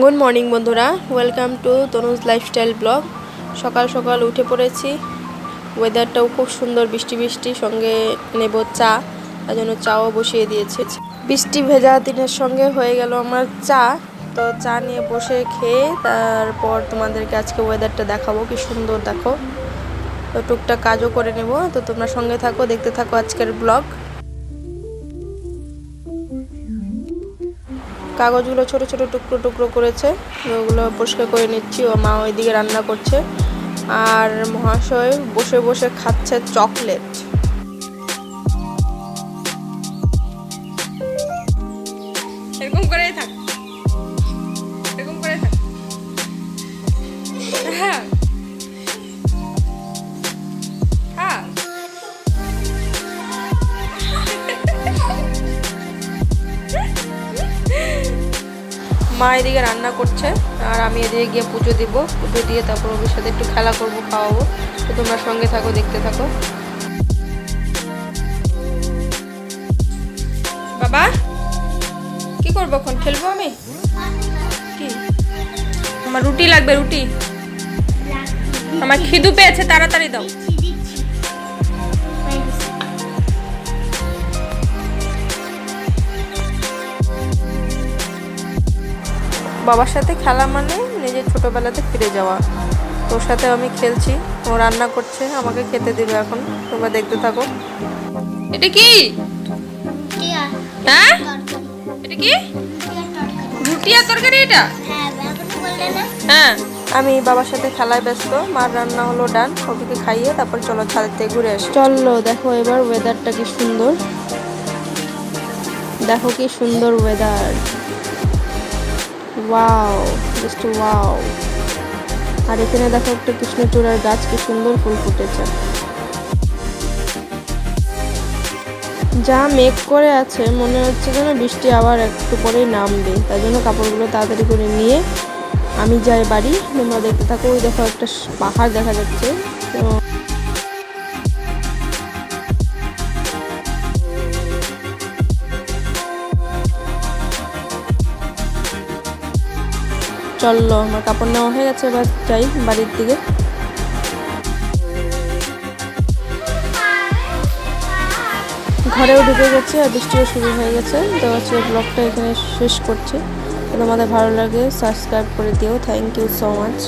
Good morning বন্ধুরা, welcome to Tanuj lifestyle blog. সকাল সকাল উঠে পড়েছি। ওয়েদারটাও খুব সুন্দর, বৃষ্টি বৃষ্টি, সঙ্গে নেব চা, তার জন্য চাও বসিয়ে দিয়েছি। বৃষ্টি ভেজা দিনের সঙ্গে হয়ে গেল আমার চা। তো চা নিয়ে বসে খেয়ে তারপর তোমাদেরকে আজকে ওয়েদারটা দেখাবো, কি সুন্দর দেখো। তো টুকটাক কাজও করে নেব, তো তোমরা সঙ্গে থাকো, দেখতে থাকো আজকের ব্লগ। কাগজগুলো ছোট ছোট টুকরো টুকরো করেছে, ওগুলো পরিষ্কার করে নিচ্ছি। ও মা ওইদিকে রান্না করছে, আর মহাশয় বসে বসে খাচ্ছে চকলেট। এরকম করেই থাক, এরকম করে থাক। হ্যাঁ হ্যাঁ, মা এদিকে রান্না করছে আর আমি এদিকে গিয়ে পুজো দিব। পুজো দিয়ে তারপর ওর সাথে একটু খেলা করবো, খাওয়াবো। তো তোমরা সঙ্গে থাকো, দেখতে থাকো। বাবা কি করবো এখন? খেলবো আমি। কি? আমার রুটি লাগবে, রুটি। আমার খিদু পেয়েছে, তাড়াতাড়ি দাও। বাবার সাথে খেলা মানে নিজের ছোটবেলাতে ফিরে যাওয়া। তোর সাথে আমি খেলছি, ও রান্না করছে, আমাকে খেতে দিবে এখন। তোমরা দেখতে থাকো। এটা কি? হ্যাঁ, এটা কি? রুটি আর তরকারি? এটা হ্যাঁ। আমি বাবার সাথে খেলায় ব্যস্ত, মার রান্না হলো ডান, ওকে খাইয়ে তারপর চলো ছাদের থেকে ঘুরে আসি। চলো দেখো এবার ওয়েদারটা কি সুন্দর, দেখো কি সুন্দর ওয়েদার। Wow, just wow. আর এখানে দেখো একটা কৃষ্ণচূড়ার গাছ, কি সুন্দর ফুল ফুটেছে। যা মেঘ করে আছে, মনে হচ্ছে যেন বৃষ্টি আবার একটু পরেই নামবে। তাই জন্য কাপড়গুলো তাড়াতাড়ি করে নিয়ে আমি যাই বাড়ি। তোমরা দেখতে থাকো। ওই দেখো একটা পাহাড় দেখা যাচ্ছে। তো চলো, আমার কাপড় নেওয়া হয়ে গেছে, এবার যাই বাড়ির দিকে। ঘরেও ঢুকে গেছে আর বৃষ্টিও শুরু হয়ে গেছে। তো আজকে ব্লগটা এখানে শেষ করছি। তোমাদের ভালো লাগে সাবস্ক্রাইব করে দিও। Thank you so much.